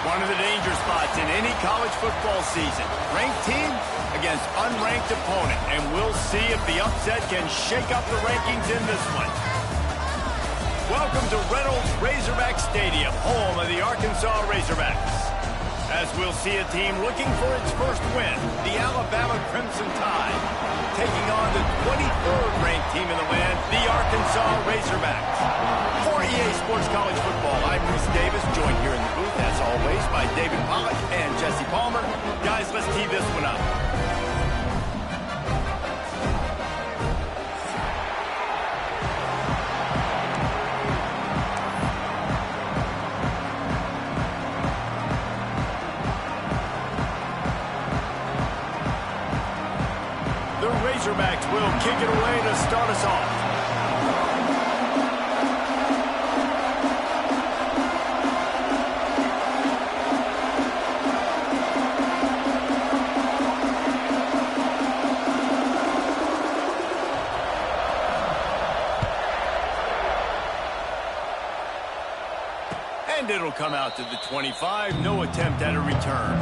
One of the danger spots in any college football season. Ranked team against unranked opponent. And we'll see if the upset can shake up the rankings in this one. Welcome to Reynolds Razorback Stadium, home of the Arkansas Razorbacks. As we'll see a team looking for its first win, the Alabama Crimson Tide, taking on the 23rd ranked team in the land, the Arkansas Razorbacks. For EA Sports College Football, I'm Bruce Davis, joined here in the booth, as always, by David Pollack and Jesse Palmer. Guys, let's tee this one up. The Razorbacks will kick it away to start us off. And it'll come out to the 25. No attempt at a return.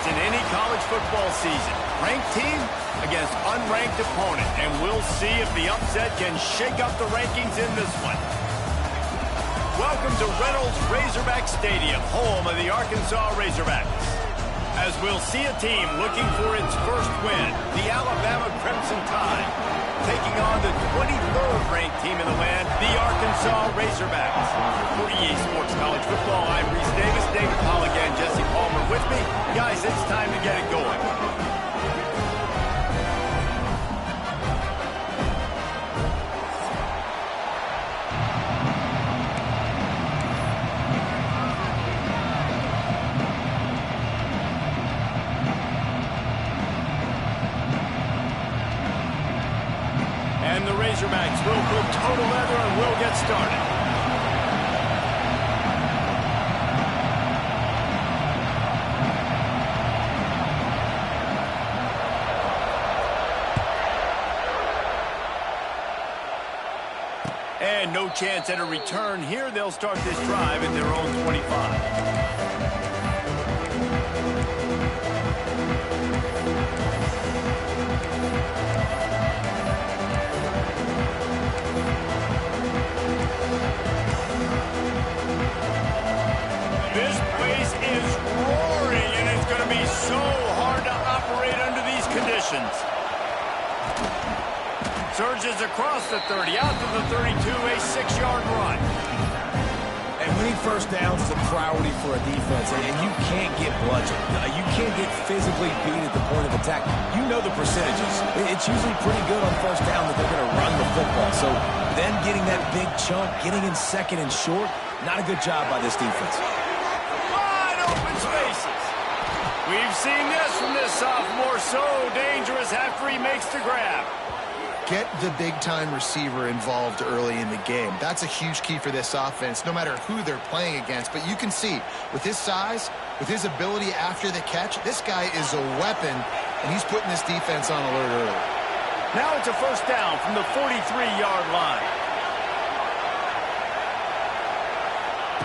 in any college football season. Ranked team against unranked opponent. And we'll see if the upset can shake up the rankings in this one. Welcome to Reynolds Razorback Stadium, home of the Arkansas Razorbacks. As we'll see a team looking for its first win, the Alabama Crimson Tide, taking on the 23rd ranked team in the land, the Arkansas Razorbacks. For EA Sports College Football, I'm Reese Davis, David Pollock, and Jesse Palmer with me. Guys, it's time to get it going. And the Razorbacks will put total leather and will get started. And no chance at a return here. They'll start this drive at their own 25. This place is roaring, and it's going to be so hard to operate under these conditions. Surges across the 30, out to the 32, a 6-yard run. And winning first downs is a priority for a defense, and you can't get bludgeoned. You can't get physically beat at the point of attack. You know the percentages. It's usually pretty good on first down that they're going to run the football. So then getting that big chunk, getting in second and short, not a good job by this defense. Open spaces. We've seen this from this sophomore, so dangerous after he makes the grab. Get the big-time receiver involved early in the game. That's a huge key for this offense, no matter who they're playing against. But you can see, with his size, with his ability after the catch, this guy is a weapon, and he's putting this defense on alert early. Now it's a first down from the 43-yard line.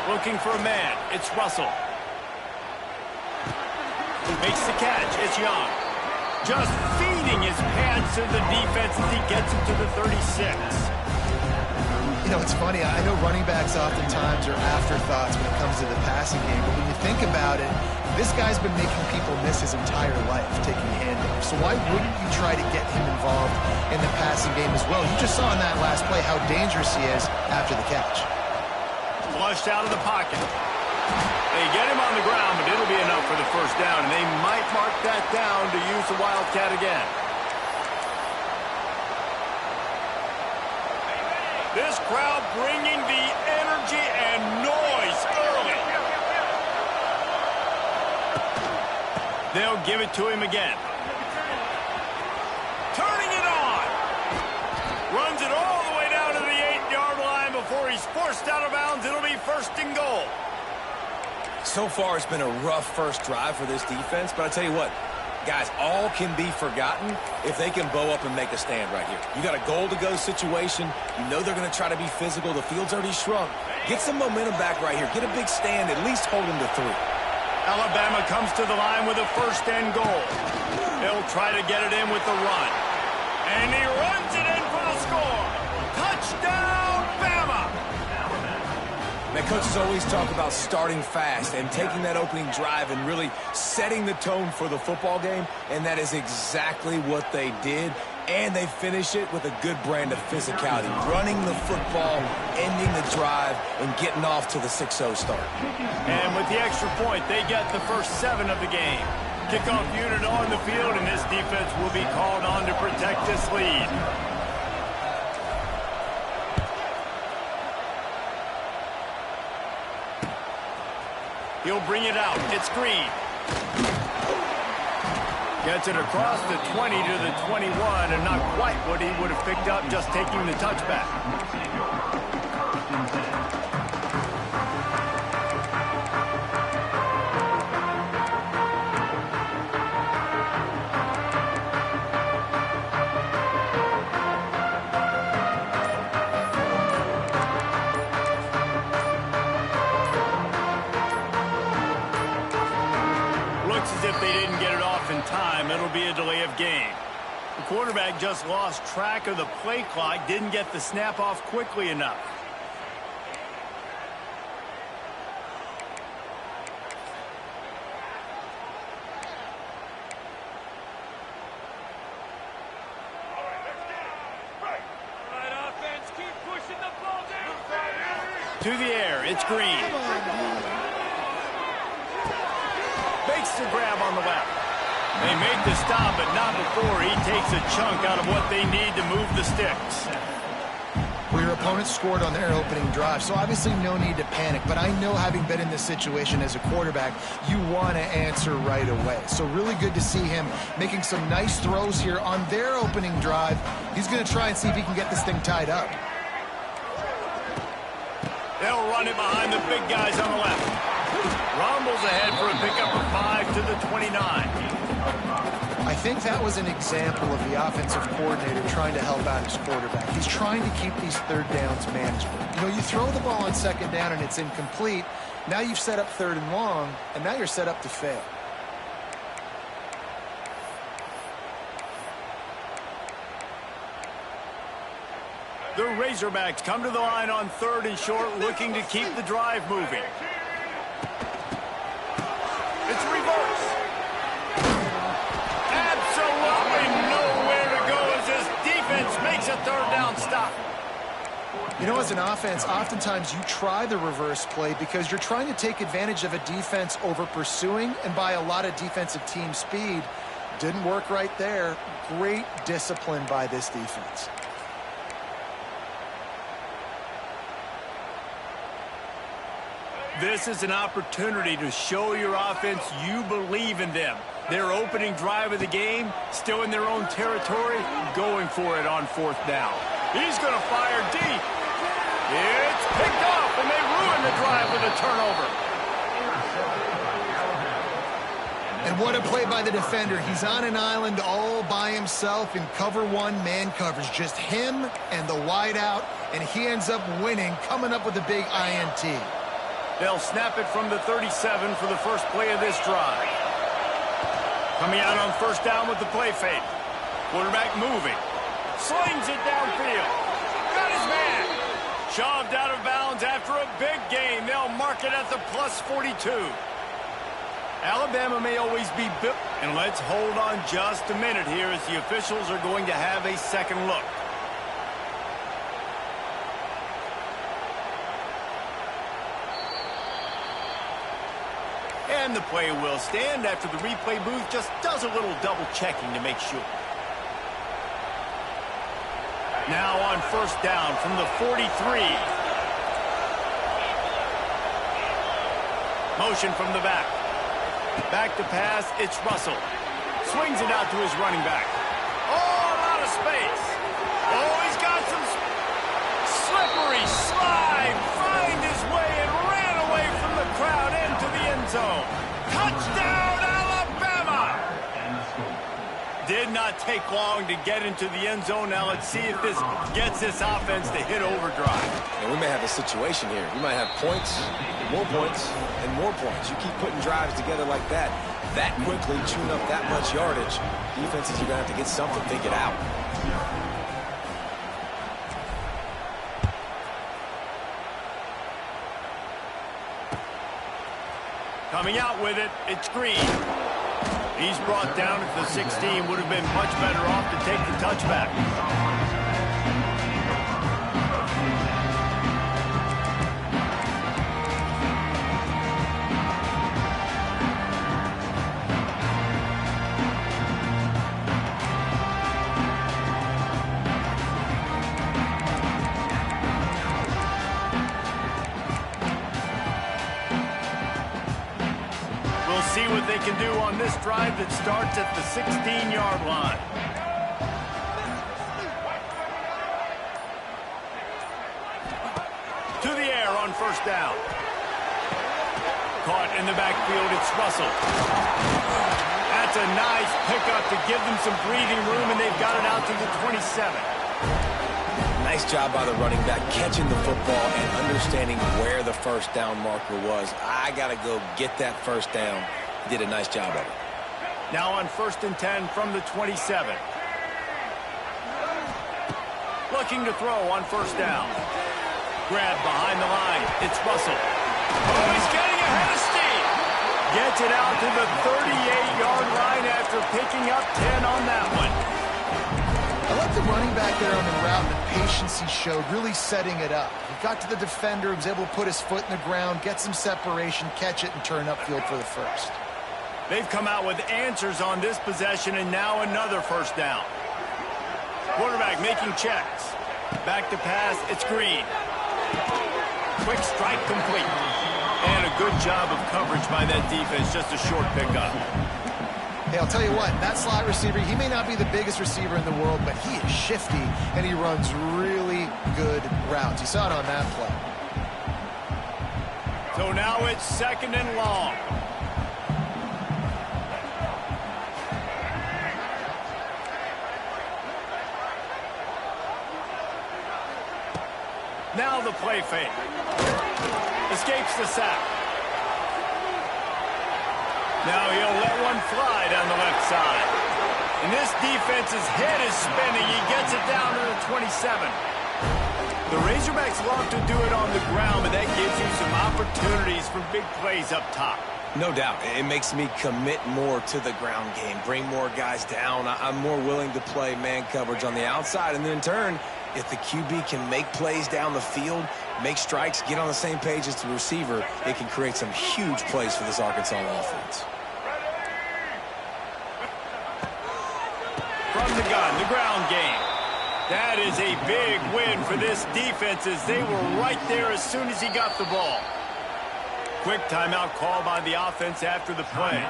Looking for a man. It's Russell. Makes the catch. It's Young. Just feeding his pads to the defense as he gets it to the 36. You know, it's funny. I know running backs oftentimes are afterthoughts when it comes to the passing game. But when you think about it, this guy's been making people miss his entire life taking handoffs. So why wouldn't you try to get him involved in the passing game as well? You just saw in that last play how dangerous he is after the catch. Flushed out of the pocket. They get him on the ground, but it'll be enough for the first down, and they might mark that down to use the Wildcat again. This crowd bringing the energy and noise early. They'll give it to him again. Turning it on. Runs it all the way down to the 8-yard line before he's forced out of bounds. It'll be first and goal. So far, it's been a rough first drive for this defense, but I tell you what, guys, all can be forgotten if they can bow up and make a stand right here. You got a goal-to-go situation. You know they're going to try to be physical. The field's already shrunk. Get some momentum back right here. Get a big stand. At least hold them to 3. Alabama comes to the line with a first and goal. They'll try to get it in with the run. And he runs it in for the score. Touchdown, Bama! Now, coaches always talk about starting fast and taking that opening drive and really setting the tone for the football game, and that is exactly what they did, and they finish it with a good brand of physicality, running the football, ending the drive, and getting off to the 6-0 start. And with the extra point, they get the first 7 of the game. Kickoff unit on the field, and this defense will be called on to protect this lead. He'll bring it out. It's Green. Gets it across the 20 to the 21, and not quite what he would have picked up just taking the touchback. Looks as if they didn't quarterback just lost track of the play clock, didn't get the snap off quickly enough. To the air, it's Green. Makes the grab on the left. They make the stop, but not before he takes a chunk out of what they need to move the sticks. Well, your opponent scored on their opening drive, so obviously no need to panic. But I know, having been in this situation as a quarterback, you want to answer right away. So really good to see him making some nice throws here on their opening drive. He's going to try and see if he can get this thing tied up. They'll run it behind the big guys on the left. Rumbles ahead for a pickup of 5 to the 29. I think that was an example of the offensive coordinator trying to help out his quarterback. He's trying to keep these third downs manageable. You know, you throw the ball on second down and it's incomplete. Now you've set up third and long, and now you're set up to fail. The Razorbacks come to the line on 3rd and short, looking to keep the drive moving. It's reverse. Absolutely nowhere to go as this defense makes a 3rd down stop. You know, as an offense, oftentimes you try the reverse play because you're trying to take advantage of a defense over pursuing and by a lot of defensive team speed. Didn't work right there. Great discipline by this defense. This is an opportunity to show your offense you believe in them. Their opening drive of the game, still in their own territory, going for it on 4th down. He's going to fire deep. It's picked off, and they ruin the drive with a turnover. And what a play by the defender. He's on an island all by himself in cover 1 man coverage. Just him and the wideout, and he ends up winning, coming up with a big INT. They'll snap it from the 37 for the first play of this drive. Coming out on 1st down with the play fake. Quarterback moving. Slings it downfield. Got his man. Shoved out of bounds after a big gain. They'll mark it at the +42. Alabama may always be built. And let's hold on just a minute here as the officials are going to have a second look. And the play will stand after the replay booth just does a little double checking to make sure. Now on 1st down from the 43. Motion from the back. Back to pass, it's Russell. Swings it out to his running back. Oh, a lot of space. Oh, he's got some slippery slide. Find his way and ran away from the crowd into the end zone. Touchdown, Alabama! Did not take long to get into the end zone. Now let's see if this gets this offense to hit overdrive. And we may have a situation here. We might have points, and more points. You keep putting drives together like that quickly, chewing up that much yardage. Defenses, you're going to have to get something figured out. Coming out with it, it's Green. He's brought down at the 16. Would have been much better off to take the touchback. See what they can do on this drive that starts at the 16-yard line. To the air on 1st down. Caught in the backfield, it's Russell. That's a nice pickup to give them some breathing room, and they've got it out to the 27. Nice job by the running back catching the football and understanding where the 1st down marker was. I got to go get that 1st down. He did a nice job of it. Now on 1st and 10 from the 27. Looking to throw on first down. Grab behind the line. It's Russell. Oh, he's getting ahead of steam. Gets it out to the 38-yard line after picking up 10 on that one. I like the running back there on the route and the patience he showed, really setting it up. He got to the defender, was able to put his foot in the ground, get some separation, catch it, and turn upfield for the first. They've come out with answers on this possession, and now another first down. Quarterback making checks. Back to pass, it's Green. Quick strike complete. And a good job of coverage by that defense, just a short pickup. Hey, I'll tell you what, that slot receiver, he may not be the biggest receiver in the world, but he is shifty, and he runs really good routes. You saw it on that play. So now it's second and long. Now the play fake. Escapes the sack. Now he'll let one fly down the left side. And this defense's head is spinning. He gets it down to the 27. The Razorbacks love to do it on the ground, but that gives you some opportunities for big plays up top. No doubt. It makes me commit more to the ground game, bring more guys down. I'm more willing to play man coverage on the outside. And then in turn, if the QB can make plays down the field, make strikes, get on the same page as the receiver, it can create some huge plays for this Arkansas offense. From the gun, the ground game. That is a big win for this defense as they were right there as soon as he got the ball. Quick timeout call by the offense after the play.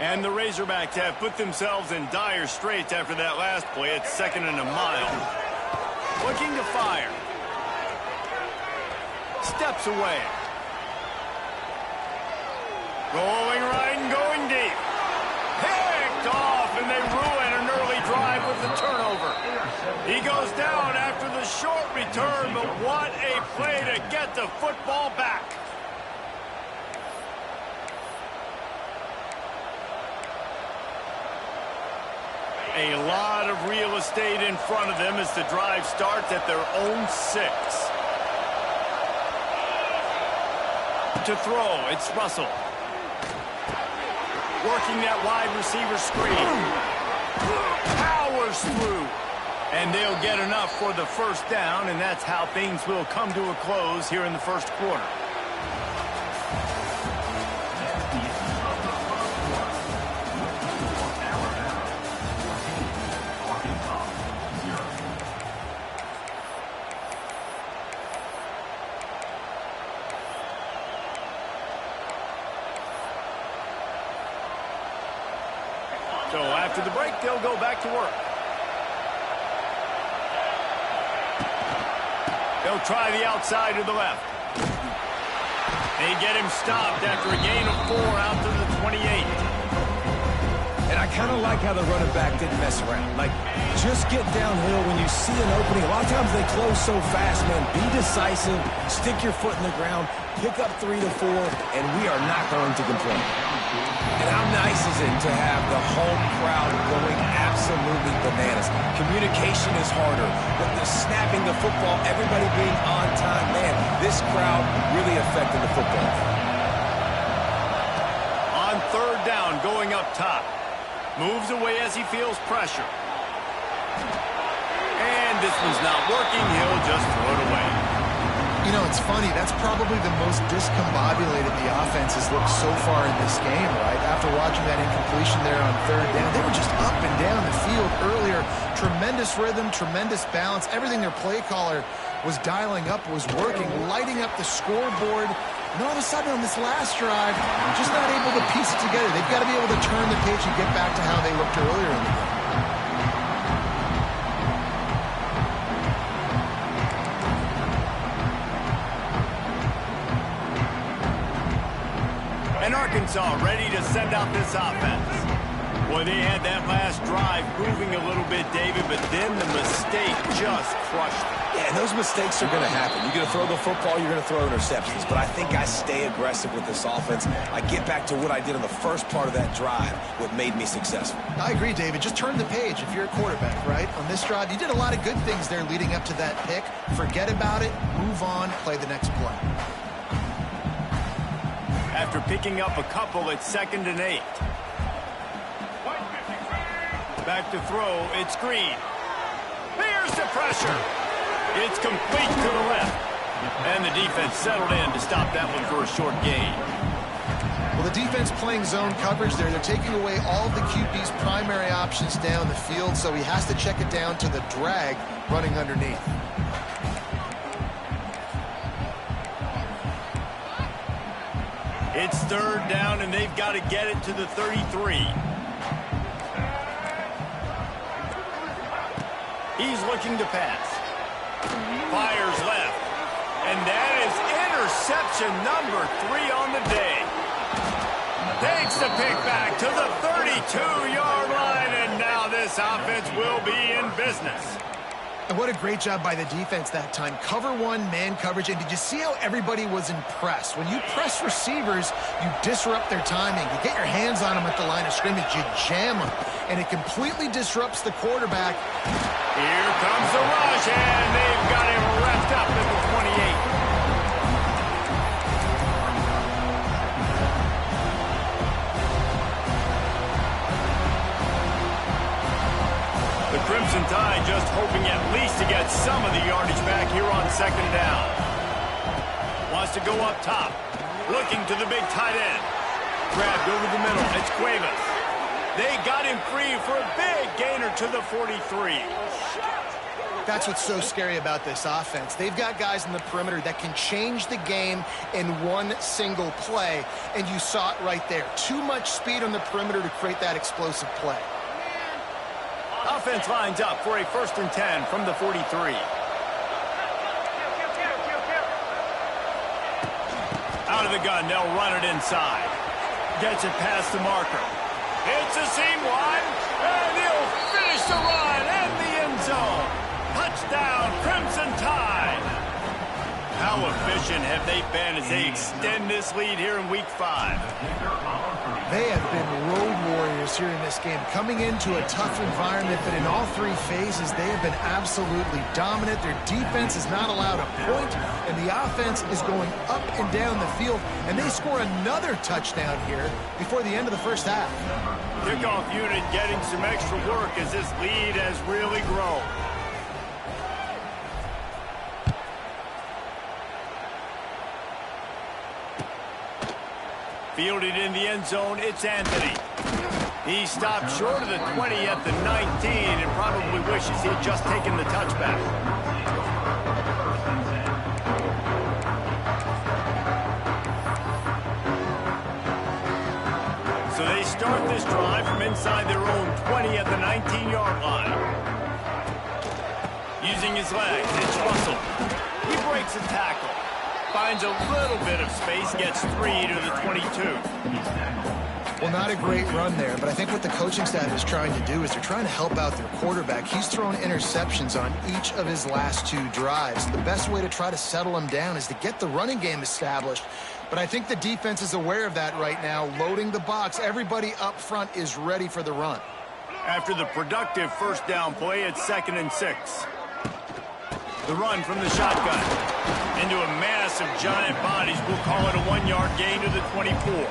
And the Razorbacks have put themselves in dire straits after that last play. It's second and a mile. Looking to fire. Steps away. Rolling right and going deep. Picked off, and they ruin an early drive with the turnover. He goes down after the short return, but what a play to get the football back. A lot of real estate in front of them as the drive starts at their own 6. To throw, it's Russell. Working that wide receiver screen. Powers through. And they'll get enough for the first down, and that's how things will come to a close here in the first quarter. So after the break, they'll go back to work. They'll try the outside to the left. They get him stopped after a gain of 4 out to the 28. And I kind of like how the running back didn't mess around. Like, just get downhill when you see an opening. A lot of times they close so fast, man. Be decisive, stick your foot in the ground, pick up 3 to 4, and we are not going to complain. And how nice is it to have the home crowd going absolutely bananas? Communication is harder, but the snapping the football, everybody being on time, man, this crowd really affected the football. On third down, going up top. Moves away as he feels pressure. And this one's not working. He'll just throw it away. You know, it's funny. That's probably the most discombobulated the offense has looked so far in this game, right? After watching that incompletion there on third down, they were just up and down the field earlier. Tremendous rhythm, tremendous balance. Everything their play caller was dialing up was working, lighting up the scoreboard. And all of a sudden on this last drive, just not able to piece it together. They've got to be able to turn the page and get back to how they looked earlier in the game. And Arkansas ready to send out this offense. Well, they had that last drive moving a little bit, David, but then the mistake just crushed them. Yeah, and those mistakes are going to happen. You're going to throw the football, you're going to throw interceptions. But I think I stay aggressive with this offense. I get back to what I did in the first part of that drive, what made me successful. I agree, David. Just turn the page if you're a quarterback, right? On this drive, you did a lot of good things there leading up to that pick. Forget about it, move on, play the next play. After picking up a couple, it's 2nd and 8. Back to throw, it's Green. Here's the pressure. It's complete to the left. And the defense settled in to stop that one for a short gain. Well, the defense playing zone coverage there. They're taking away all of the QB's primary options down the field, so he has to check it down to the drag running underneath. It's 3rd down, and they've got to get it to the 33. He's looking to pass. Fires left. And that is interception number 3 on the day. Takes the pick back to the 32-yard line, and now this offense will be in business. And what a great job by the defense that time. Cover 1, man coverage. And did you see how everybody was impressed? When you press receivers, you disrupt their timing. You get your hands on them at the line of scrimmage. You jam them. And it completely disrupts the quarterback. Here comes the rush, and they've got him wrapped up at the 28. The Crimson Tide just hoping at least to get some of the yardage back here on 2nd down. Wants to go up top. Looking to the big tight end. Grabbed over the middle. It's Cuevas. They got him free for a big gainer to the 43. That's what's so scary about this offense. They've got guys in the perimeter that can change the game in one single play, and you saw it right there. Too much speed on the perimeter to create that explosive play. Offense lines up for a 1st and 10 from the 43. Out of the gun, they'll run it inside. Gets it past the marker. It's a seam one, and he'll finish the run in the end zone. Touchdown, Crimson Tide. How efficient have they been as they extend this lead here in Week 5? They have been road warriors here in this game, coming into a tough environment, but in all 3 phases, they have been absolutely dominant. Their defense is not allowed a point, and the offense is going up and down the field, and they score another touchdown here before the end of the first half. Kickoff unit getting some extra work as this lead has really grown. Fielded in the end zone, it's Anthony. He stopped short of the 20 at the 19 and probably wishes he had just taken the touchback. So they start this drive from inside their own 20 at the 19-yard line. Using his legs, it's Russell. He breaks a tackle. Finds a little bit of space, gets 3 to the 22. Well, not a great run there, but I think what the coaching staff is trying to do is they're trying to help out their quarterback. He's thrown interceptions on each of his last 2 drives. The best way to try to settle him down is to get the running game established. But I think the defense is aware of that right now, loading the box. Everybody up front is ready for the run. After the productive 1st down play, it's 2nd and 6. The run from the shotgun into a mass of giant bodies. We'll call it a 1-yard gain to the 24.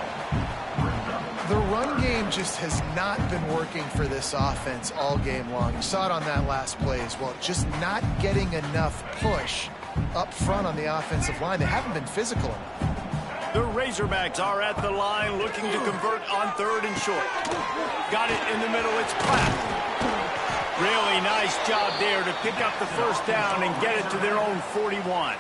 The run game just has not been working for this offense all game long. You saw it on that last play as well. Just not getting enough push up front on the offensive line. They haven't been physical enough. The Razorbacks are at the line looking to convert on 3rd and short. Got it in the middle. It's Platt. Really nice job there to pick up the 1st down and get it to their own 41.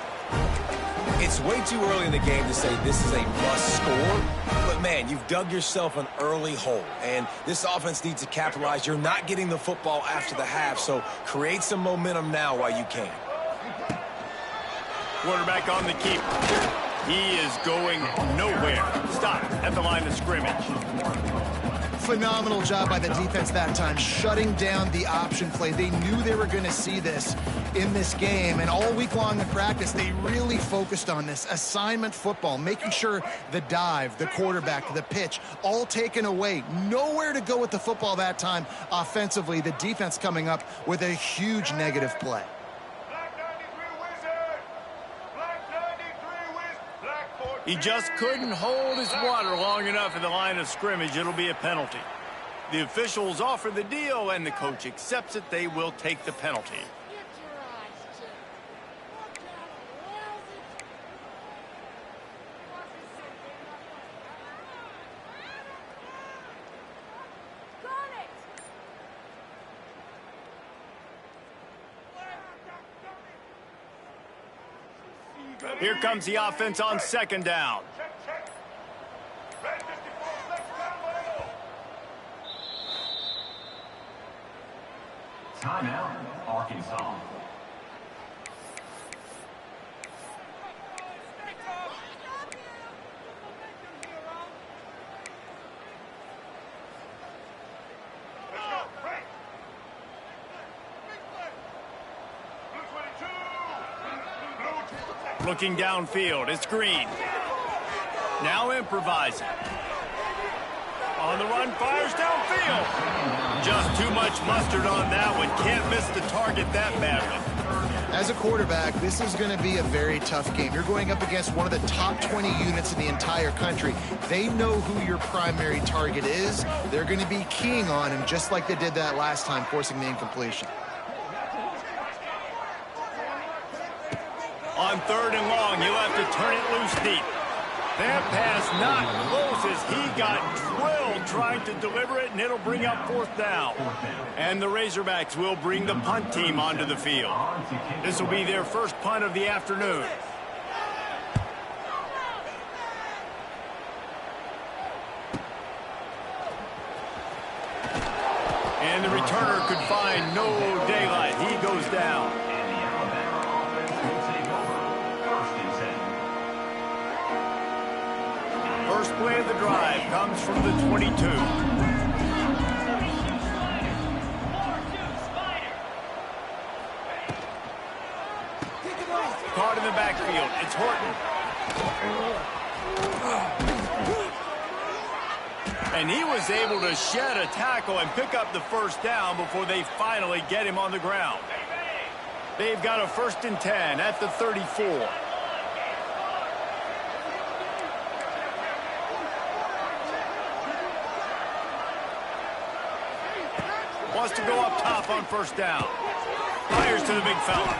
It's way too early in the game to say this is a must score, but man, you've dug yourself an early hole, and this offense needs to capitalize. You're not getting the football after the half, so create some momentum now while you can. Quarterback on the keep. He is going nowhere. Stop at the line of scrimmage. Phenomenal job by the defense that time, shutting down the option play. They knew they were going to see this in this game, and all week long in practice, they really focused on this assignment football, making sure the dive, the quarterback, the pitch, all taken away. Nowhere to go with the football that time offensively. The defense coming up with a huge negative play. He just couldn't hold his water long enough in the line of scrimmage. It'll be a penalty. The officials offer the deal, and the coach accepts it. They will take the penalty. Here comes the offense on second down. Timeout, Arkansas. Looking downfield, it's Green. Now improvising. On the run, fires downfield. Just too much mustard on that one. Can't miss the target that badly. As a quarterback, this is going to be a very tough game. You're going up against one of the top 20 units in the entire country. They know who your primary target is. They're going to be keying on him just like they did that last time, forcing the incompletion. On third and long, you'll have to turn it loose deep. That pass not close as he got drilled trying to deliver it, and it'll bring up fourth down. And the Razorbacks will bring the punt team onto the field. This will be their first punt of the afternoon. And the returner could find no daylight. He goes down. First play of the drive comes from the 22. Caught in the backfield. It's Horton. And he was able to shed a tackle and pick up the first down before they finally get him on the ground. They've got a 1st and 10 at the 34. Wants to go up top on first down. Fires to the big fella.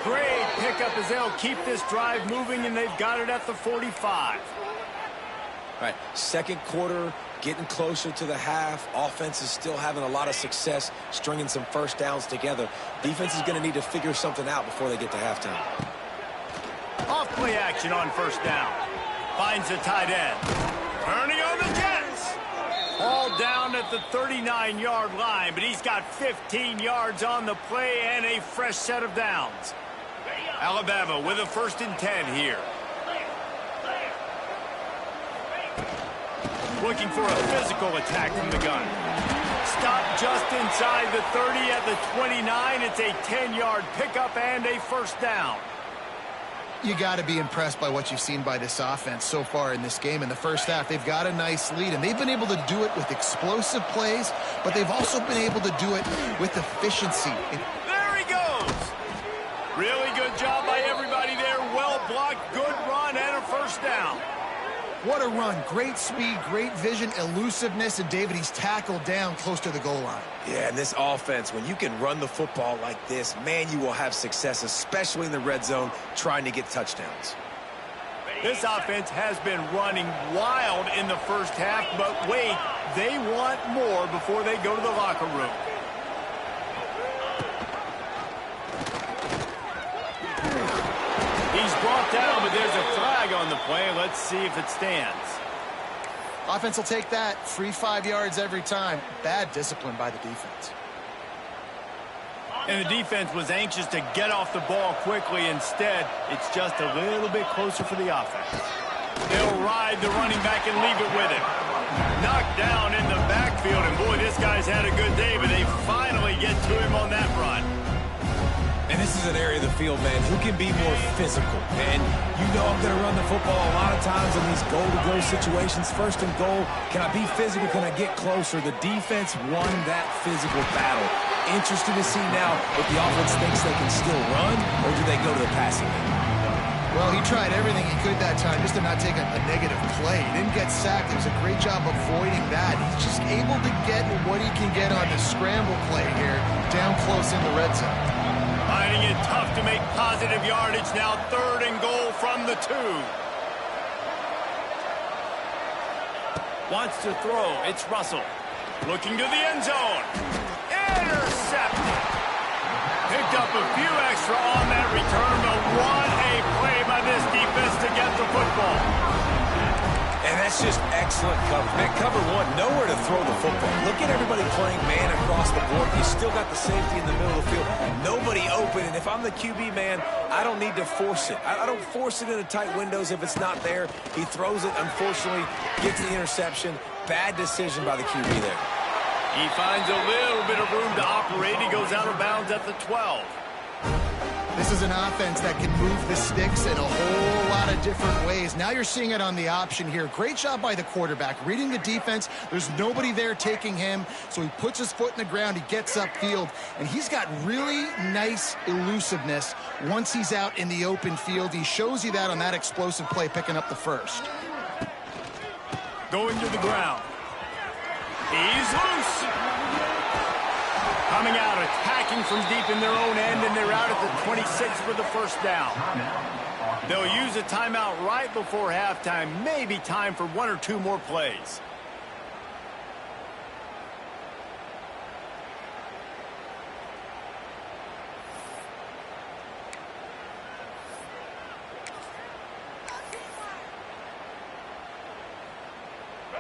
Great pickup as they'll keep this drive moving, and they've got it at the 45. All right, second quarter, getting closer to the half. Offense is still having a lot of success stringing some first downs together. Defense is going to need to figure something out before they get to halftime. Off play action on first down. Finds the tight end. Turning on the Jets. All down at the 39-yard line, but he's got 15 yards on the play and a fresh set of downs. Alabama with a 1st and 10 here. Looking for a physical attack from the gun. Stop just inside the 30 at the 29. It's a 10-yard pickup and a first down. You got to be impressed by what you've seen by this offense so far in this game. In the first half, they've got a nice lead, and they've been able to do it with explosive plays, but they've also been able to do it with efficiency. There he goes. Really good job by everybody there. Well blocked, good run, and a first down. What a run. Great speed, great vision, elusiveness, and David, he's tackled down close to the goal line. Yeah, and this offense, when you can run the football like this, man, you will have success, especially in the red zone, trying to get touchdowns. This offense has been running wild in the first half, but wait, they want more before they go to the locker room. He's brought down, but there's a flag on the play. Let's see if it stands. Offense will take that. Free 5 yards every time. Bad discipline by the defense. And the defense was anxious to get off the ball quickly. Instead, it's just a little bit closer for the offense. They'll ride the running back and leave it with him. Knocked down in the backfield, and boy, this guy's had a good day, but they finally get to him on that run. And this is an area of the field, man, who can be more physical. And you know I'm going to run the football a lot of times in these goal-to-go situations. First and goal, can I be physical? Can I get closer? The defense won that physical battle. Interested to see now if the offense thinks they can still run, or do they go to the passing game? Well, he tried everything he could that time just to not take a negative play. He didn't get sacked. It was a great job avoiding that. He's just able to get what he can get on the scramble play here, down close in the red zone. Finding it tough to make positive yardage now. 3rd and goal from the 2. Wants to throw. It's Russell. Looking to the end zone. Intercepted. Picked up a few extra on that return, but what a play by this defense to get the football. And that's just excellent coverage. Man, cover 1, nowhere to throw the football. Look at everybody playing man across the board. You still got the safety in the middle of the field. Nobody open, and if I'm the QB, man, I don't need to force it. I don't force it into tight windows if it's not there. He throws it, unfortunately, gets the interception. Bad decision by the QB there. He finds a little bit of room to operate. He goes out of bounds at the 12. This is an offense that can move the sticks in a whole lot of different ways. Now you're seeing it on the option here. Great job by the quarterback. Reading the defense, there's nobody there taking him, so he puts his foot in the ground, he gets upfield, and he's got really nice elusiveness once he's out in the open field. He shows you that on that explosive play, picking up the first. Going to the ground. He's loose. Coming out, attacking from deep in their own end, and they're out at the 26 for the first down. They'll use a timeout right before halftime. Maybe time for 1 or 2 more plays.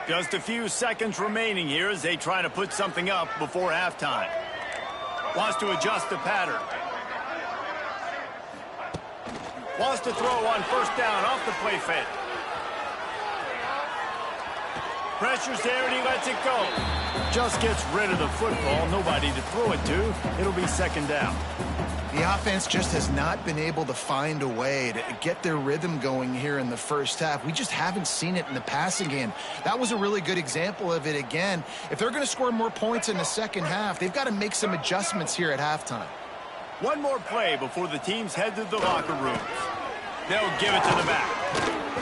Just a few seconds remaining here as they try to put something up before halftime. Wants to adjust the pattern. Wants to throw on first down off the play fake. Pressure's there and he lets it go. Just gets rid of the football. Nobody to throw it to. It'll be 2nd down. The offense just has not been able to find a way to get their rhythm going here in the first half. We just haven't seen it in the passing game. That was a really good example of it again. If they're going to score more points in the second half, they've got to make some adjustments here at halftime. One more play before the teams head to the locker rooms. They'll give it to the back.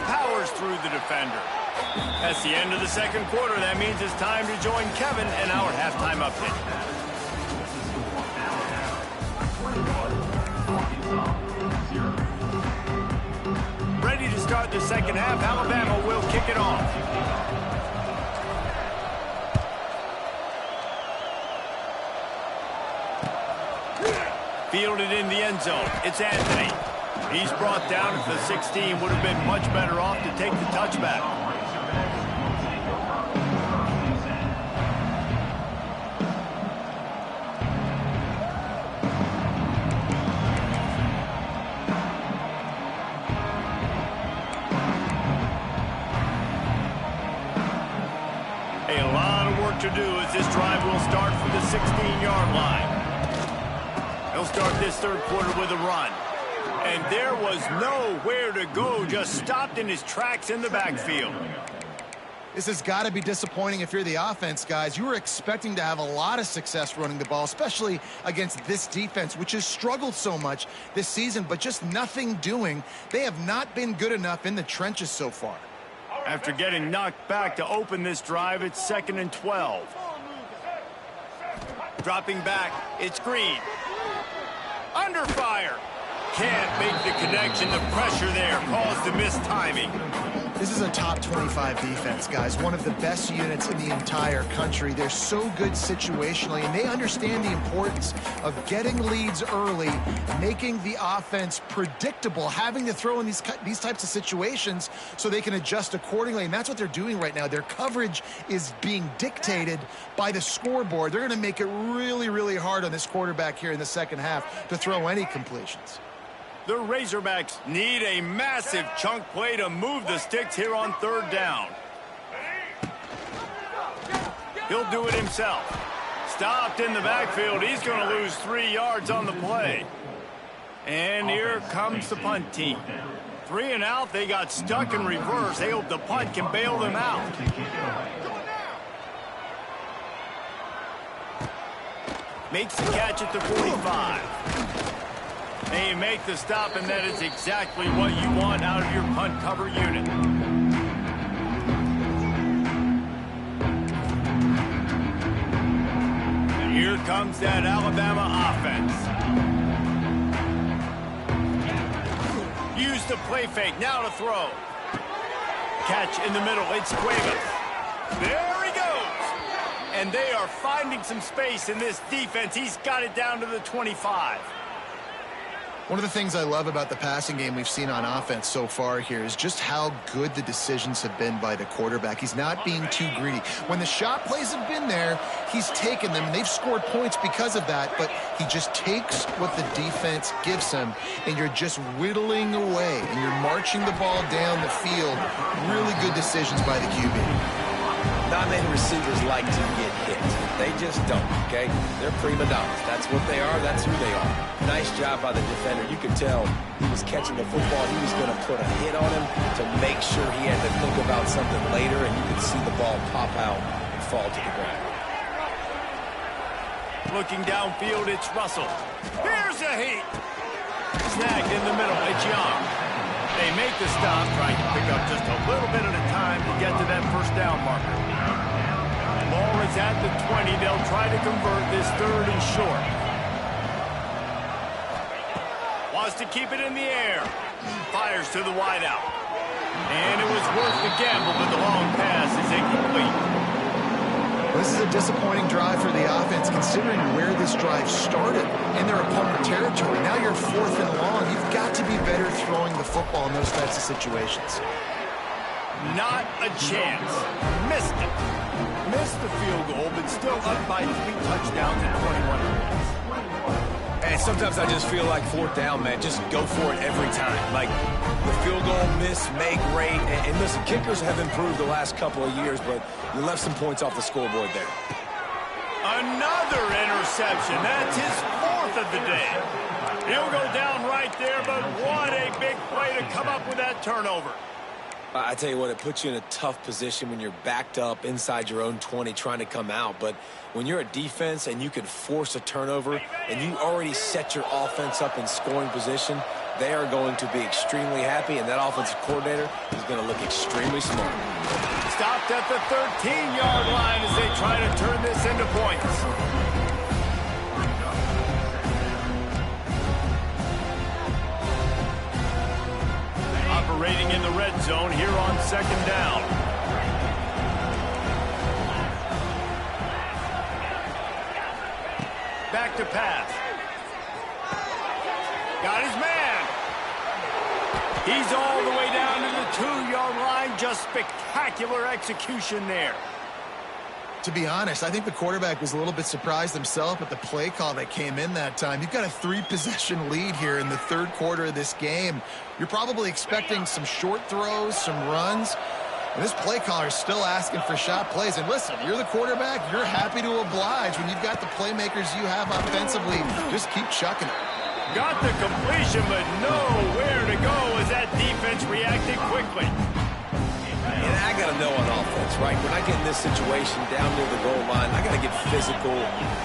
Powers through the defender. That's the end of the 2nd quarter. That means it's time to join Kevin in our halftime update. Ready to start the second half. Alabama will kick it off. Fielded in the end zone. It's Anthony. He's brought down at the 16. Would have been much better off to take the touchback. A lot of work to do as this drive will start from the 16-yard line. He'll start this 3rd quarter with a run. And there was nowhere to go, just stopped in his tracks in the backfield. This has got to be disappointing if you're the offense, guys. You were expecting to have a lot of success running the ball, especially against this defense, which has struggled so much this season, but just nothing doing. They have not been good enough in the trenches so far. After getting knocked back to open this drive, it's 2nd and 12. Dropping back, it's Green. Under fire. Can't make the connection. The pressure there caused the missed timing. This is a top 25 defense, guys. One of the best units in the entire country. They're so good situationally, and they understand the importance of getting leads early, making the offense predictable, having to throw in these types of situations so they can adjust accordingly, and that's what they're doing right now. Their coverage is being dictated by the scoreboard. They're going to make it really, really hard on this quarterback here in the second half to throw any completions. The Razorbacks need a massive chunk play to move the sticks here on third down. He'll do it himself. Stopped in the backfield. He's going to lose 3 yards on the play. And here comes the punt team. 3 and out. They got stuck in reverse. They hope the punt can bail them out. Makes the catch at the 45. They make the stop, and that is exactly what you want out of your punt cover unit. And here comes that Alabama offense. Use the play fake, now to throw. Catch in the middle, it's Cuevas. There he goes. And they are finding some space in this defense. He's got it down to the 25. One of the things I love about the passing game we've seen on offense so far here is just how good the decisions have been by the quarterback. He's not being too greedy. When the shot plays have been there, he's taken them, and they've scored points because of that, but he just takes what the defense gives him, and you're just whittling away, and you're marching the ball down the field. Really good decisions by the QB. Not many receivers like to get hit. They just don't, okay? They're prima donnas. That's what they are. That's who they are. Nice job by the defender. You could tell he was catching the football. He was going to put a hit on him to make sure he had to think about something later, and you could see the ball pop out and fall to the ground. Looking downfield, it's Russell. Here's a heat. Snagged in the middle, it's Young. They make the stop, trying to pick up just a little bit at a time to get to that first down marker. Ball is at the 20. They'll try to convert this third and short. Wants to keep it in the air. Fires to the wideout. And it was worth the gamble, but the long pass is incomplete. This is a disappointing drive for the offense, considering where this drive started in their opponent territory. Now you're 4th and long. You've got to be better throwing the football in those types of situations. Not a chance. Missed it. Missed the field goal, but still up by 3 touchdowns and 21 points. And sometimes I just feel like 4th down, man. Just go for it every time. Like the field goal miss, make rate. And listen, kickers have improved the last couple of years, but you left some points off the scoreboard there. Another interception. That's his 4th of the day. He'll go down right there, but what a big play to come up with that turnover. I tell you what, it puts you in a tough position when you're backed up inside your own 20 trying to come out. But when you're a defense and you can force a turnover and you already set your offense up in scoring position, they are going to be extremely happy, and that offensive coordinator is going to look extremely smart. Stopped at the 13-yard line as they try to turn this into points. Operating in the red zone here on 2nd down. Back to pass. Got his man. He's all the way down to the 2-yard line. Just spectacular execution there. To be honest, I think the quarterback was a little bit surprised himself at the play call that came in that time. You've got a 3-possession lead here in the 3rd quarter of this game. You're probably expecting some short throws, some runs. And this play caller is still asking for shot plays. And listen, you're the quarterback. You're happy to oblige when you've got the playmakers you have offensively. Just keep chucking it. Got the completion, but nowhere to go as that defense reacted quickly. And I got to know on offense, right? When I get in this situation down near the goal line, I got to get physical,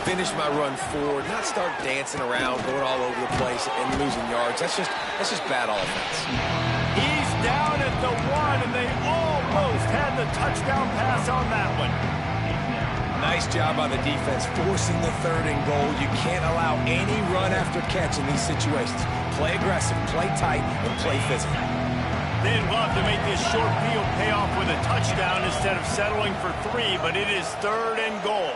finish my run forward, not start dancing around, going all over the place and losing yards. That's just bad offense. He's down at the 1, and they almost had the touchdown pass on that one. Nice job by the defense forcing the 3rd and goal. You can't allow any run after catch in these situations. Play aggressive, play tight, and play physical. They'd love to make this short field the touchdown instead of settling for 3, but it is 3rd and goal.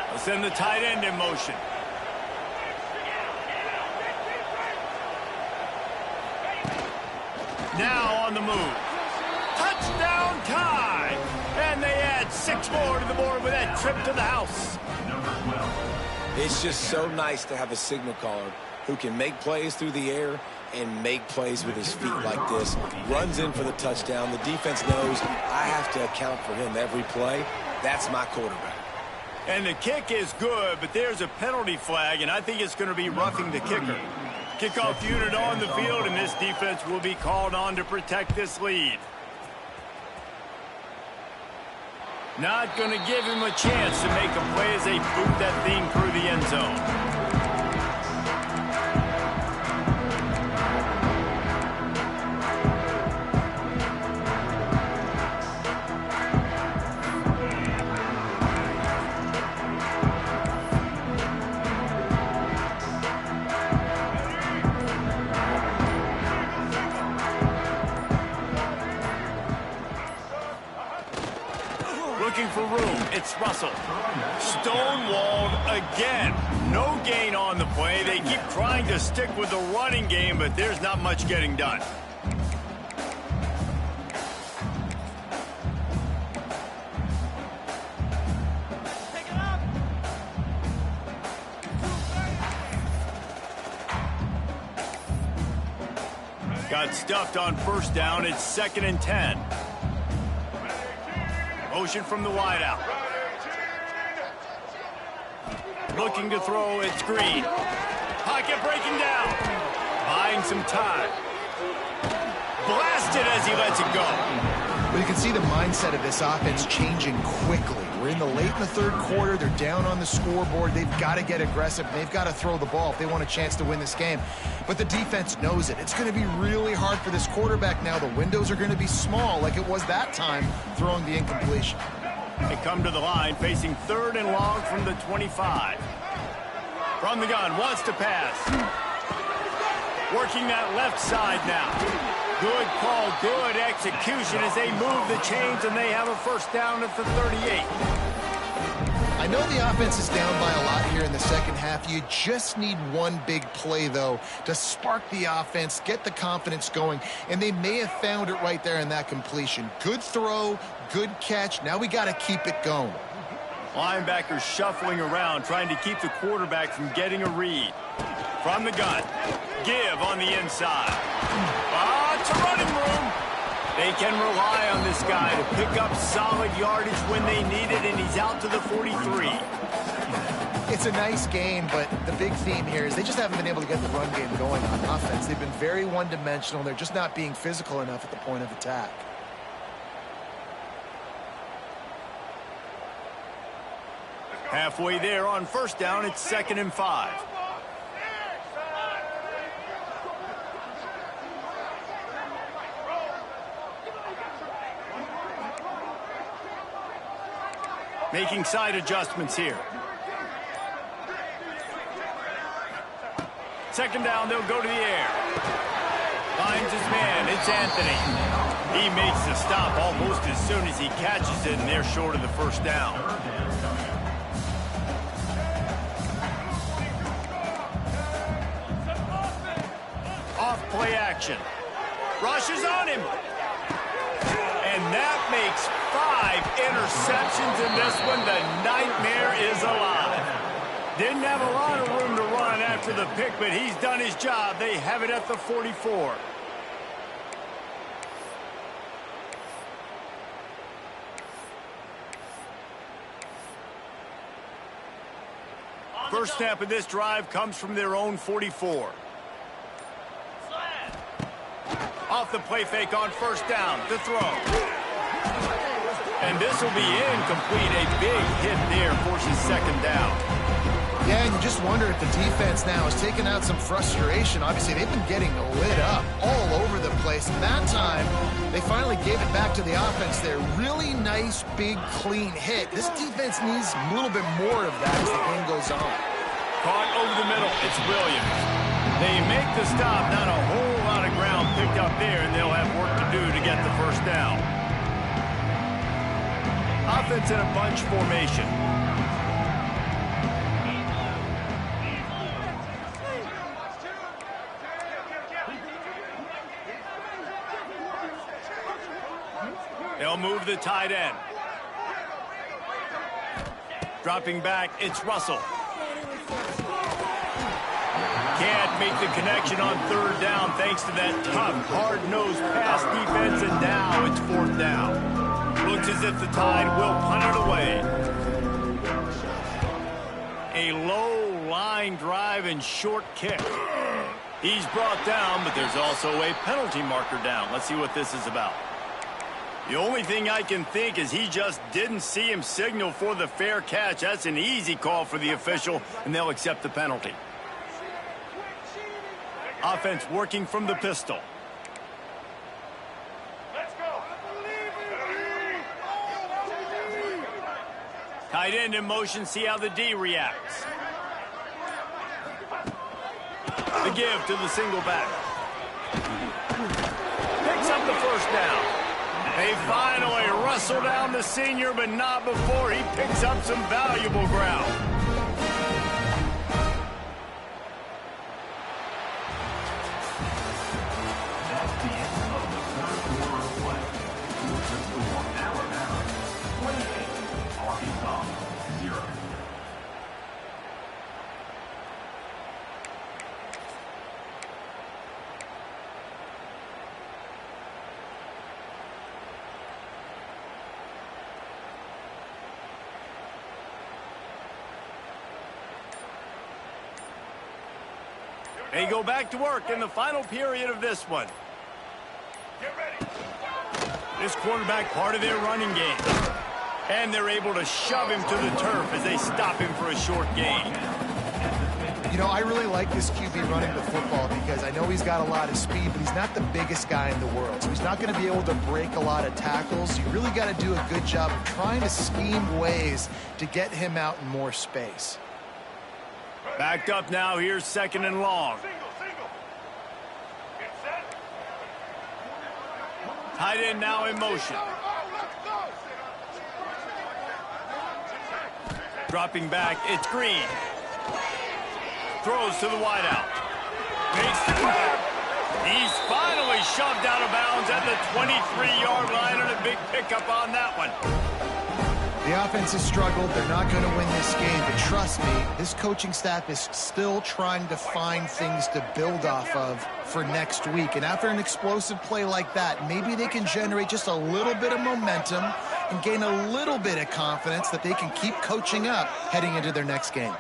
They'll send the tight end in motion. Now on the move. Touchdown tie! And they add 6 more to the board with that trip to the house. It's just so nice to have a signal caller who can make plays through the air and make plays with his feet like this. Runs in for the touchdown. The defense knows I have to account for him every play. That's my quarterback. And the kick is good, but there's a penalty flag, and I think it's going to be roughing the kicker. Kickoff unit on the field, and this defense will be called on to protect this lead. Not going to give him a chance to make a play as they boot that thing through the end zone. Looking for room. It's Russell. Stonewalled again. No gain on the play. They keep trying to stick with the running game, but there's not much getting done. Got stuffed on 1st down. It's 2nd and 10. Motion from the wideout. Looking to throw, it's Green. Pocket breaking down. Buying some time. Blasted as he lets it go. But you can see the mindset of this offense changing quickly. We're in the late in the 3rd quarter. They're down on the scoreboard. They've got to get aggressive. They've got to throw the ball if they want a chance to win this game. But the defense knows it. It's going to be really hard for this quarterback now. The windows are going to be small like it was that time throwing the incompletion. They come to the line facing 3rd and long from the 25. From the gun, wants to pass. Working that left side now. Good call, good execution as they move the chains, and they have a 1st down at the 38. I know the offense is down by a lot here in the 2nd half. You just need one big play, though, to spark the offense, get the confidence going, and they may have found it right there in that completion. Good throw, good catch. Now we got to keep it going. Linebackers shuffling around, trying to keep the quarterback from getting a read. From the gun, give on the inside. It's a running room. They can rely on this guy to pick up solid yardage when they need it, and he's out to the 43. It's a nice game, but the big theme here is they just haven't been able to get the run game going on offense. They've been very one-dimensional. They're just not being physical enough at the point of attack. Halfway there on 1st down, it's 2nd and 5. Making side adjustments here. 2nd down, they'll go to the air. Finds his man, it's Anthony. He makes the stop almost as soon as he catches it, and they're short of the 1st down. Off play action. Rushes on him. And that makes 5 interceptions in this one. The nightmare is alive. Didn't have a lot of room to run after the pick, but he's done his job. They have it at the 44. First snap of this drive comes from their own 44. Off the play fake on 1st down. The throw. And this will be incomplete. A big hit there forces 2nd down. Yeah, and you just wonder if the defense now has taken out some frustration. Obviously, they've been getting lit up all over the place. And that time, they finally gave it back to the offense there. Really nice, big, clean hit. This defense needs a little bit more of that as the game goes on. Caught over the middle. It's Williams. They make the stop. Not a whole lot of ground picked picked up there, and they'll have work to do to get the first down. Offense in a bunch formation. They'll move the tight end. Dropping back, it's Russell. Can't make the connection on third down thanks to that tough, hard-nosed pass defense, and now it's fourth down. Looks as if the Tide will punt it away. A low-line drive and short kick. He's brought down, but there's also a penalty marker down. Let's see what this is about. The only thing I can think is he just didn't see him signal for the fair catch. That's an easy call for the official, and they'll accept the penalty. Offense working from the pistol. Let's go. Tight end in motion, see how the D reacts. The give to the single back. Picks up the first down. They finally wrestle down the senior, but not before he picks up some valuable ground. That's the end of the third quarter of play. The score, Alabama 28, Arkansas 0. They go back to work in the final period of this one. Get ready. This quarterback part of their running game. And they're able to shove him to the turf as they stop him for a short gain. You know, I really like this QB running the football because I know he's got a lot of speed, but he's not the biggest guy in the world. So he's not going to be able to break a lot of tackles. You really got to do a good job of trying to scheme ways to get him out in more space. Backed up now, here's second and long. Single. Get set. Tight end now in motion. Dropping back, it's Green. Throws to the wideout. Makes the grab. He's finally shoved out of bounds at the 23-yard line, and a big pickup on that one. The offense has struggled. They're not going to win this game, but trust me, this coaching staff is still trying to find things to build off of for next week. And after an explosive play like that, maybe they can generate just a little bit of momentum and gain a little bit of confidence that they can keep coaching up heading into their next game.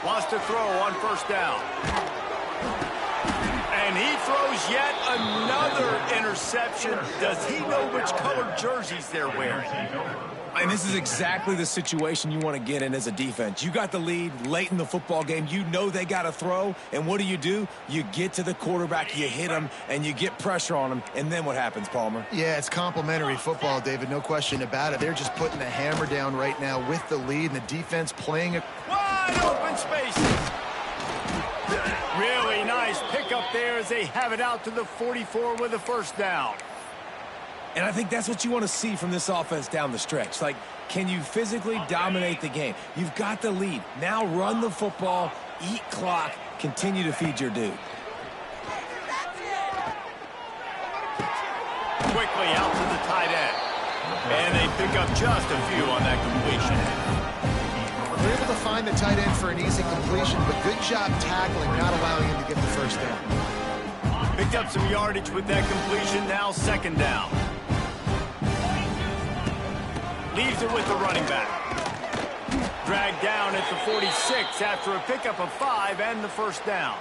Wants to throw on first down. And he throws yet another interception. Does he know which colored jerseys they're wearing? And this is exactly the situation you want to get in as a defense. You got the lead late in the football game. You know they got to throw. And what do? You get to the quarterback, you hit him, and you get pressure on him. And then what happens, Palmer? Yeah, it's complimentary football, David. No question about it. They're just putting the hammer down right now with the lead, and the defense playing a Wide open spaces. Really nice pickup there as they have it out to the 44 with a first down. And I think that's what you want to see from this offense down the stretch. Like, can you physically dominate the game? You've got the lead. Now run the football, eat clock, continue to feed your dude. Quickly out to the tight end. And they pick up just a few on that completion. They're able to find the tight end for an easy completion, but good job tackling, not allowing him to get the first down. Picked up some yardage with that completion, now second down. Leaves it with the running back. Dragged down at the 46 after a pickup of 5 and the first down.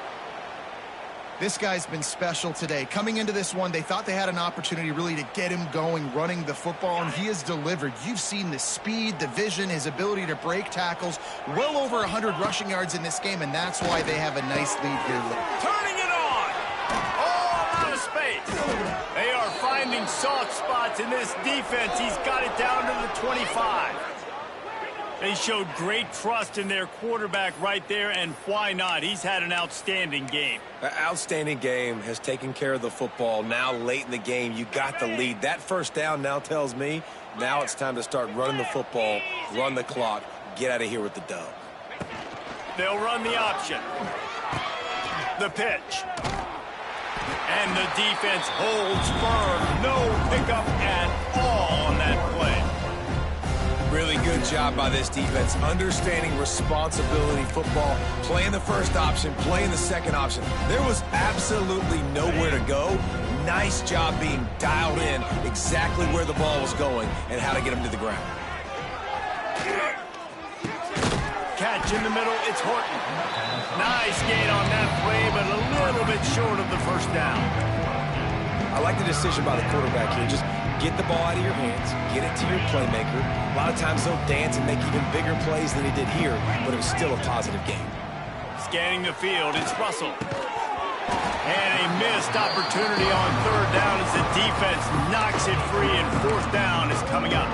This guy's been special today. Coming into this one, they thought they had an opportunity really to get him going, running the football, and he has delivered. You've seen the speed, the vision, his ability to break tackles. Well over 100 rushing yards in this game, and that's why they have a nice lead here. Turning it on! All out of space. They are finding soft spots in this defense. He's got it down to the 25. They showed great trust in their quarterback right there, and why not? He's had an outstanding game. An outstanding game, has taken care of the football. Now late in the game, you got the lead. That first down now tells me now it's time to start running the football, run the clock, get out of here with the dub. They'll run the option. The pitch. And the defense holds firm. No pickup at all on that play. Really good job by this defense, understanding responsibility football, playing the first option, playing the second option. There was absolutely nowhere to go. Nice job being dialed in exactly where the ball was going and how to get him to the ground. Catch in the middle, it's Horton. Nice gain on that play, but a little bit short of the first down. I like the decision by the quarterback here. Just get the ball out of your hands, get it to your playmaker. A lot of times they'll dance and make even bigger plays than he did here, but it was still a positive game. Scanning the field, it's Russell. And a missed opportunity on third down as the defense knocks it free, and fourth down is coming up.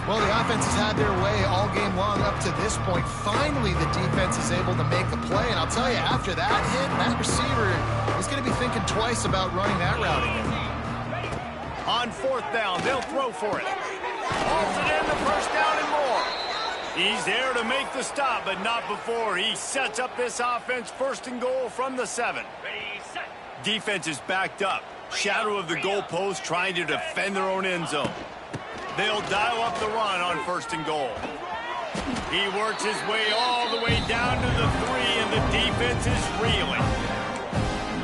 Well, the offense has had their way all game long up to this point. Finally, the defense is able to make a play. And I'll tell you, after that hit, that receiver is going to be thinking twice about running that route again. On fourth down, they'll throw for it. Holds it in, the first down and more. He's there to make the stop, but not before he sets up this offense first and goal from the 7. Defense is backed up. Shadow of the goalpost trying to defend their own end zone. They'll dial up the run on first and goal. He works his way all the way down to the 3, and the defense is reeling.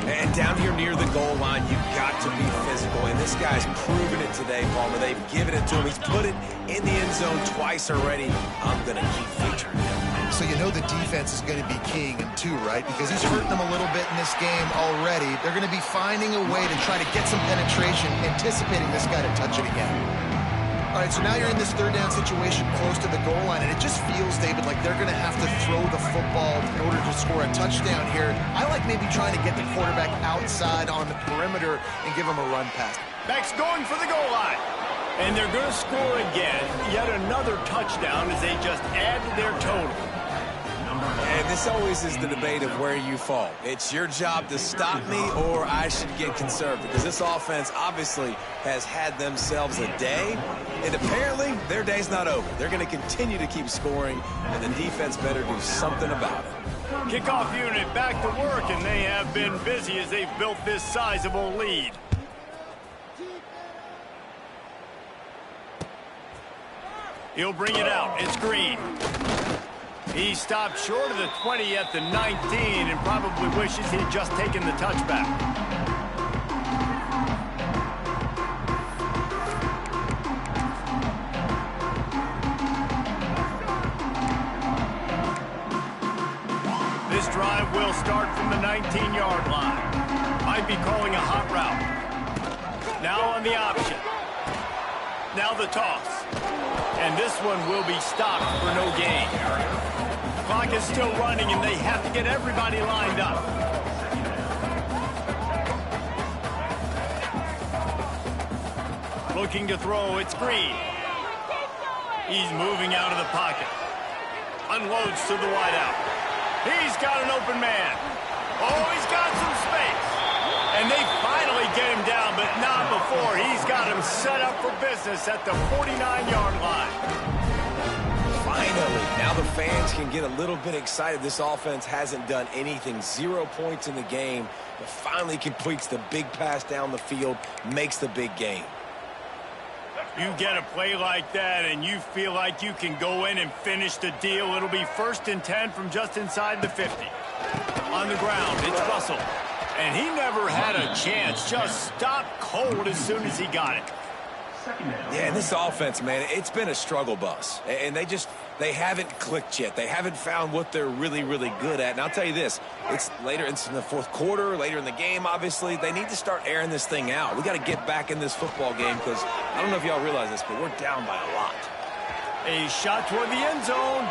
And down here near the goal line, you've got to be physical. And this guy's proven it today, Palmer. They've given it to him. He's put it in the end zone twice already. I'm going to keep featuring him. So you know the defense is going to be keying him too, right? Because he's hurting them a little bit in this game already. They're going to be finding a way to try to get some penetration, anticipating this guy to touch it again. All right, so now you're in this third down situation close to the goal line, and it just feels, David, like they're going to have to throw the football in order to score a touchdown here. I like maybe trying to get the quarterback outside on the perimeter and give him a run pass. Max going for the goal line. And they're going to score again. Yet another touchdown as they just add to their total. And this always is the debate of where you fall. It's your job to stop me, or I should get conserved, because this offense obviously has had themselves a day, and apparently their day's not over. They're going to continue to keep scoring, and the defense better do something about it. Kickoff unit back to work, and they have been busy as they've built this sizable lead. He'll bring it out. It's Green. He stopped short of the 20 at the 19 and probably wishes he'd just taken the touchback. This drive will start from the 19-yard line. Might be calling a hot route. Now on the option. Now the toss. And this one will be stopped for no gain. Clock is still running, and they have to get everybody lined up. Looking to throw, it's Green. He's moving out of the pocket. Unloads to the wideout. He's got an open man. Oh, he's got some space. And they finally get him down, but not before. He's got him set up for business at the 49-yard line. Finally, now the fans can get a little bit excited. This offense hasn't done anything. 0 points in the game, but finally completes the big pass down the field, makes the big game. You get a play like that, and you feel like you can go in and finish the deal. It'll be 1st and 10 from just inside the 50. On the ground, it's Russell. And he never had a chance. Just stopped cold as soon as he got it. Yeah, and this offense, man, it's been a struggle bus. And they haven't clicked yet. They haven't found what they're really, really good at. And I'll tell you this, it's later, it's in the fourth quarter, later in the game, obviously. They need to start airing this thing out. We got to get back in this football game because I don't know if y'all realize this, but we're down by a lot. A shot toward the end zone.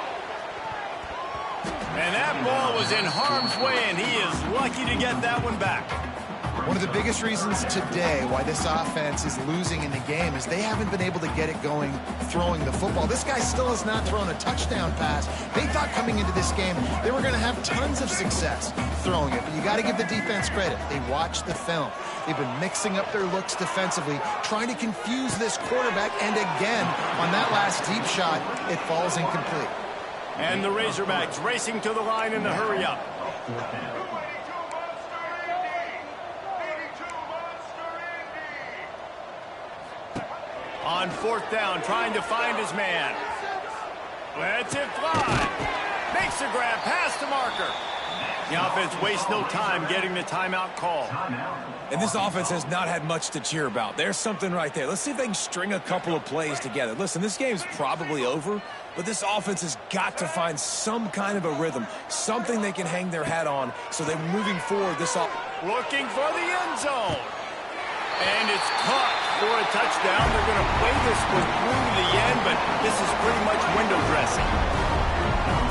And that ball was in harm's way, and he is lucky to get that one back. One of the biggest reasons today why this offense is losing in the game is they haven't been able to get it going throwing the football. This guy still has not thrown a touchdown pass. They thought coming into this game they were going to have tons of success throwing it, but you got to give the defense credit. They watched the film. They've been mixing up their looks defensively, trying to confuse this quarterback, and again, on that last deep shot, it falls incomplete. And the Razorbacks racing to the line in the hurry-up. On fourth down, trying to find his man. Lets it fly. Makes a grab past the marker. The offense wastes no time getting the timeout call. And this offense has not had much to cheer about. There's something right there. Let's see if they can string a couple of plays together. Listen, this game's probably over, but this offense has got to find some kind of a rhythm, something they can hang their hat on so they're moving forward. Looking for the end zone. And it's caught for a touchdown. They're going to play this one through to the end, but this is pretty much window dressing.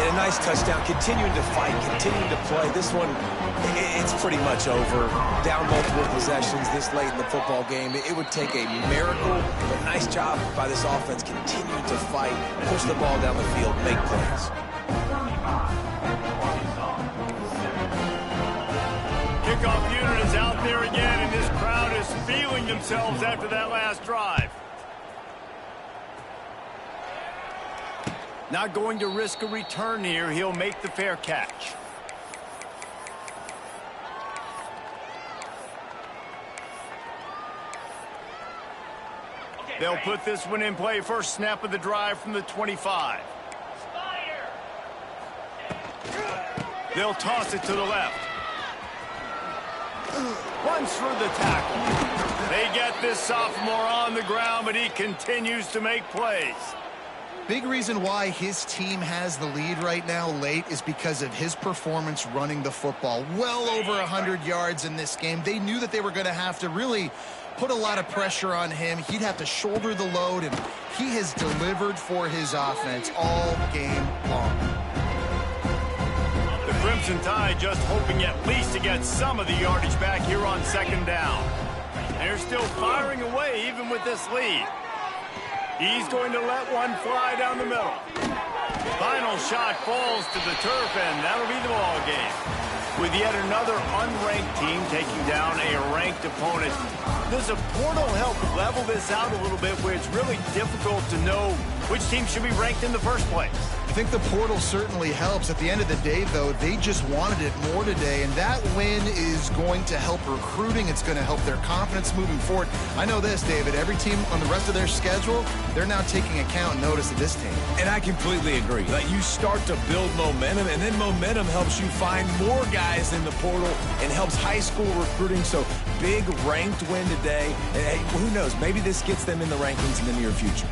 And a nice touchdown, continuing to fight, continuing to play. This one, it's pretty much over. Down multiple possessions this late in the football game. It would take a miracle, but nice job by this offense continuing to fight, push the ball down the field, make plays. Kickoff unit is out there again, and this crowd is feeling themselves after that last drive. Not going to risk a return here. He'll make the fair catch. They'll put this one in play. First snap of the drive from the 25. They'll toss it to the left. Runs through the tackle. They get this sophomore on the ground, but he continues to make plays. Big reason why his team has the lead right now late is because of his performance running the football. Well over 100 yards in this game. They knew that they were going to have to really put a lot of pressure on him. He'd have to shoulder the load, and he has delivered for his offense all game long. The Crimson Tide just hoping at least to get some of the yardage back here on second down. They're still firing away even with this lead. He's going to let one fly down the middle. Final shot falls to the turf, and that'll be the ball game. With yet another unranked team taking down a ranked opponent, does a portal help level this out a little bit where it's really difficult to know which team should be ranked in the first place? I think the portal certainly helps. At the end of the day, though, they just wanted it more today, and that win is going to help recruiting. It's going to help their confidence moving forward. I know this, David, every team on the rest of their schedule, they're now taking account and notice of this team. And I completely agree. Like, you start to build momentum, and then momentum helps you find more guys in the portal and helps high school recruiting. So big ranked win today. And hey, who knows? Maybe this gets them in the rankings in the near future.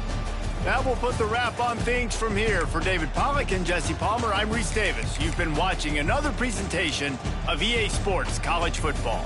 That will put the wrap on things from here. For David Pollack and Jesse Palmer, I'm Reese Davis. You've been watching another presentation of EA Sports College Football.